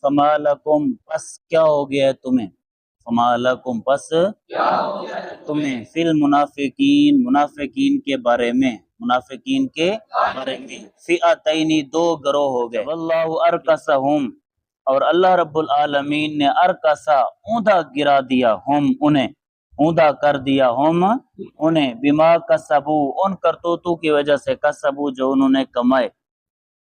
फमा लकुम पस क्या हो गया है तुम्हें, फमा लकुम पस तुम्हें, फिल मुनाफिकीन मुनाफिकीन के बारे में, मुनाफिकीन के बारे में, फिअतैनी दो गरोह हो गए, वल्लाहु अरकसहुम और अल्लाह रब्बुल आलमीन ने अरकसा ऊंधा गिरा दिया, हम उन्हें ऊंधा कर दिया, हम उन्हें, बिमा कसबू उन करतूतों की वजह से, कसबू जो उन्होंने कमाए,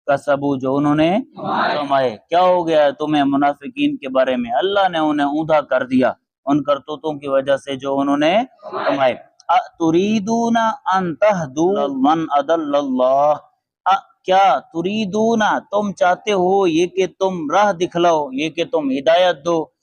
कसबू जो उन्होंने कमाए। क्या हो गया है तुम्हें मुनाफिकीन के बारे में, अल्लाह ने उन्हें ऊंधा कर दिया उन करतूतों की वजह से जो उन्होंने कमाए। तुरीदूना अन तहदू मन अदल्लल्लाह, क्या तुरीदूना तुम चाहते हो ये कि तुम राह दिखलाओ, ये कि तुम हिदायत दो,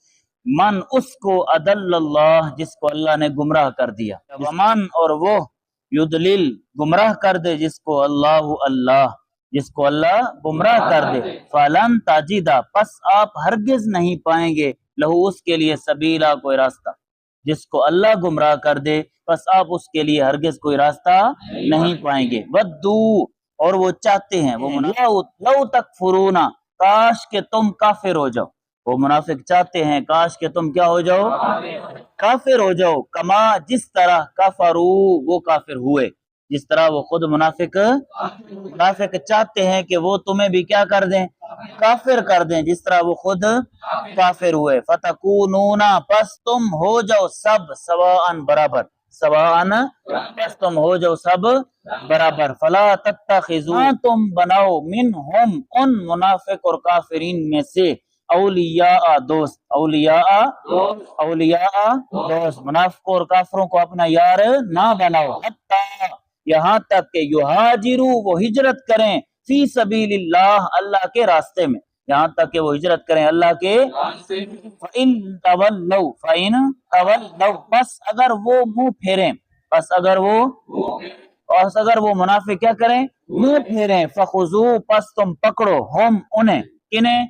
मन उसको, अदल्लल्लाह जिसको अल्लाह ने गुमराह कर दिया, वमन और वो, युदलिल गुमराह कर दे जिसको अल्लाह अल्लाह, जिसको अल्लाह गुमराह कर दे, फलन ताजिदा पस आप हरगिज नहीं पाएंगे, लहू उसके लिए, सबीला कोई रास्ता, जिसको अल्लाह गुमराह कर दे बस आप उसके लिए हरगिज कोई रास्ता नहीं पाएंगे। वद्दू और वो चाहते हैं, वो लौ तकफुरूना काश के तुम काफिर हो जाओ, वो मुनाफिक चाहते हैं काश के तुम क्या हो जाओ, काफिर हो जाओ, कमा जिस तरह कफरू वो काफिर हुए, जिस तरह वो खुद मुनाफिक चाहते हैं कि वो तुम्हें भी क्या कर दें, काफिर कर दें, जिस तरह वो खुद काफिर हुए। फतकूनूना पस तुम हो जाओ सब, सवाअन बराबर, सवाअन पस तुम हो जाओ सब बराबर। फला तत्तखिजू तुम बनाओ, मिन हम उन मुनाफिक और काफिरीन में से, औलिया दोस्त, औलिया दोस्त, मुनाफिक और काफिरों को अपना यार ना बनाओ, हत्ता यहाँ तक के युहाजिरू वो हिजरत करें, फी सबीलिल्लाह अल्लाह के रास्ते में, यहाँ तक कि वो हिजरत करें अल्लाह के, फ़इन तवल्लौ बस अगर वो मुंह फेरें, बस अगर वो मुनाफिक क्या करें, मुंह फेरें, फखुजू पस तुम पकड़ो, हम उन्हें, किन्हें,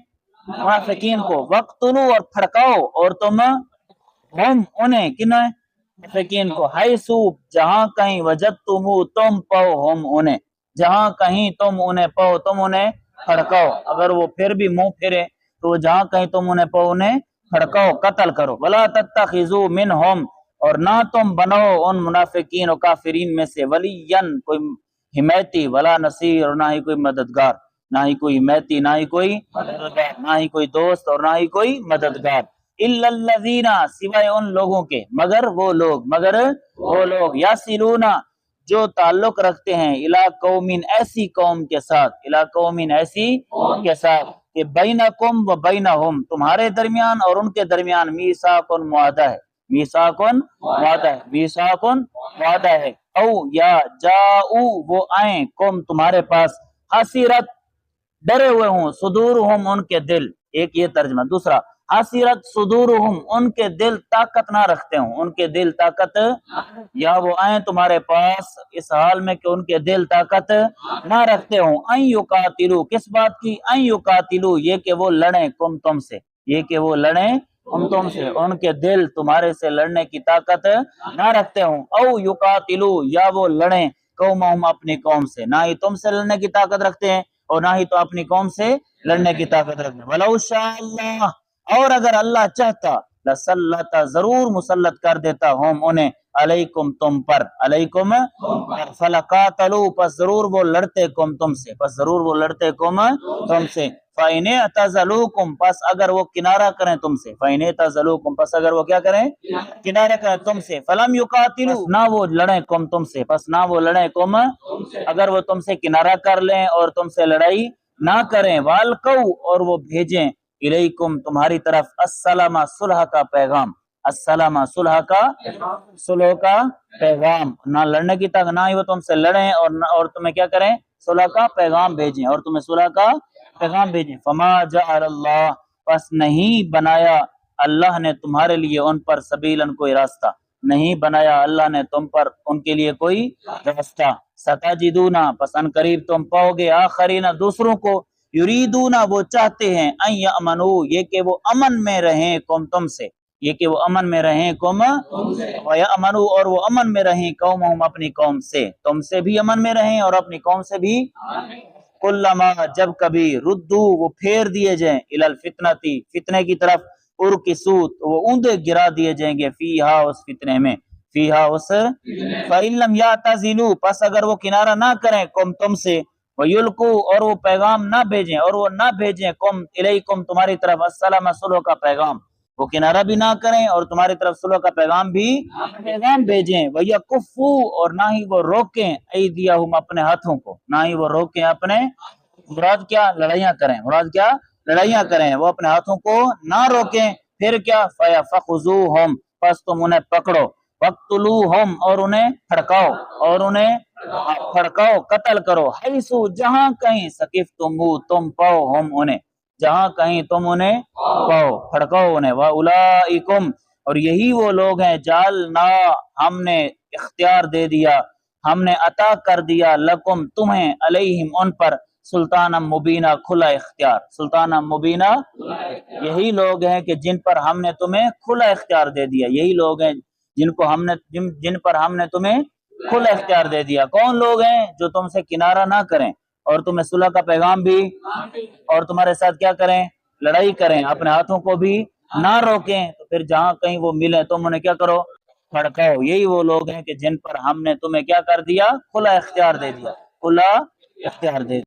मुनाफिकीन को, वक्तुलू और फड़काओ, और तुम हम उन्हें, किन्हें, मुनाफिकीन को, हायसू जहां कहीं, वजदतुमू तुम पाओ, हम उन्हें जहां कहीं तुम उन्हें पाओ, तुम उन्हें फड़काओ, अगर वो फिर भी मुंह फिरे तो जहां कहीं तुम उन्हें पाओ उन्हें फड़काओ, कत्ल करो। वला तत्तखिजू मिनहुम और ना तुम बनाओ उन मुनाफिकीन और काफिरीन में से, वलियन कोई हिमैती, वला नसीर और ना ही कोई मददगार, ना ही कोई हिमैती, ना ही कोई मददगार, ना ही कोई दोस्त और ना ही कोई मददगार, इल्लल्लज़ीना सिवाय उन लोगों के, मगर वो लोग यासिलूना जो ताल्लुक रखते हैं, इला कौमिन ऐसी कौम के साथ, इला कौमिन ऐसी के साथ, कि बैनकुम व बैनहुम तुम्हारे दरमियान और उनके दरमियान, मीसाकुन मुआदा है, मीसाकुन मुआदा है, औ या जाऊ वो आए, कुम तुम्हारे पास, हसीरत डरे हुए हों, सुदूरहुम उनके दिल, एक ये तर्जमा। दूसरा, हसीरत सुदूरहुम उनके दिल ताकत ना रखते हों, उनके दिल ताकत, या वो आए तुम्हारे पास इस हाल में कि उनके दिल ताकत ना रखते हों, अन युकातिलू किस बात की, अन युकातिलू ये कि वो लड़े, कुम तुमसे, ये कि वो लड़े हम तुमसे, उनके दिल तुम्हारे से लड़ने की ताकत ना रखते हों, औ युकातिलू या वो लड़े, कौमहुम अपनी कौम से, ना ही तुमसे लड़ने की ताकत रखते हैं और ना ही तो अपनी कौम से लड़ने की ताकत रखते हैं। वलौ शाअल्लाह और अगर अल्लाह चाहता, लसल्लता जरूर मुसल्लत कर देता हम उन्हें, अलैकुम तुम पर, अलैकुम फलकातलू पस जरूर वो लड़ते कुम तुमसे, पस जरूर वो लड़ते कुम तुमसे, फ़इने तज़लूकुम पस अगर वो किनारा करें तुमसे, फ़इने तज़लूकुम पस अगर वो क्या करें, किनारा करें तुमसे, फलम युकातिलू ना वो लड़े कुम तुमसे, पस ना वो लड़े कुम, अगर वो तुमसे किनारा कर लें और तुमसे लड़ाई ना करें, वालकऊ और वो भेजें, इलैकुम तुम्हारी तरफ, अस्सलामा सुलह का पैगाम, अस्सलामा सुलह का पैगाम, ना लड़ने की तक, ना ही वो तुमसे लड़ें और तुम्हें क्या करें, सुलह का पैगाम भेजें, और तुम्हें सुलह का पैगाम भेजें। फमा जअलल्लाह बस नहीं बनाया अल्लाह ने तुम्हारे लिए उन पर, सबीलन कोई रास्ता नहीं बनाया अल्लाह ने तुम पर उनके लिए कोई रास्ता, सताजिदूना पसन करीब तुम पाओगे, आखरीना दूसरों को, युरीदूना वो चाहते हैं, अन यअमनू ये कि वो अमन में रहें, कुम तुमसे, ये कि वो अमन में रहें, कुम व यअमनू और वो अमन में रहें, कौमहुम अपनी कौम से, तुमसे भी अमन में रहें और अपनी कौम से भी کلما جب کبھی ردو وہ پھیر دیے جائیں الی الفتنتی فتنے کی طرف ارکسو تو وہ اوندے گرا دیے جائیں گے فیہا اس فتنے میں فیہا اس فَإِن لَمْ يَعْتَزِلُوا پس اگر وہ کنارہ نہ کریں قوم تم سے وَيُلْقُوا اور وہ پیغام نہ بھیجیں اور وہ نہ بھیجیں قوم الیکم تمہاری طرف السلام صلح کا پیغام وہ کنارہ بھی نہ کریں اور تمہاری طرف صلح کا پیغام بھی بھیجیں وَيَكُفُّوا اور نہ ہی وہ روکیں ایدیہم اپنے ہاتھوں کو نہ ہی وہ روکیں اپنے مراد کیا لڑائیاں کریں مراد کیا لڑائیاں کریں وہ اپنے ہاتھوں کو نہ روکیں پھر کیا فَيَفَخُذُوهُمْ پس تم انہیں پکڑو وَقْتُلُوهُمْ اور انہیں پھڑکاؤ قتل کرو حیثو جہاں کہیں ثقفتمو تم پاؤ ہم انہیں جہاں کہیں تم انہیں پاؤ پھڑکاؤ انہیں وَأُولَئِكُمْ اور یہی وہ لوگ ہیں جعلنا ہم نے اختیار دے دیا ہم نے عطا کر دیا لکم تمہیں علیہم ان پر سلطان مبینہ کھلا اختیار سلطان مبینہ یہی لوگ ہیں کہ جن پر ہم نے تمہیں کھلا اختیار دے دیا یہی لوگ ہیں جن پر ہم نے تمہیں کھلا اختیار دے دیا کون لوگ ہیں جو تم سے کنارہ نہ کریں اور تمہیں صلح کا پیغام بھی اور تمہارے ساتھ کیا کریں لڑائی کریں اپنے ہاتھوں کو بھی نہ روکیں تو پھر جہاں کہیں وہ ملے تم انہیں کیا کرو پھڑکاؤ یہی وہ لوگ ہیں کہ جن پر ہم نے تمہیں کیا کر دیا کھلا اختیار دے دیا کھلا اختیار دے دیا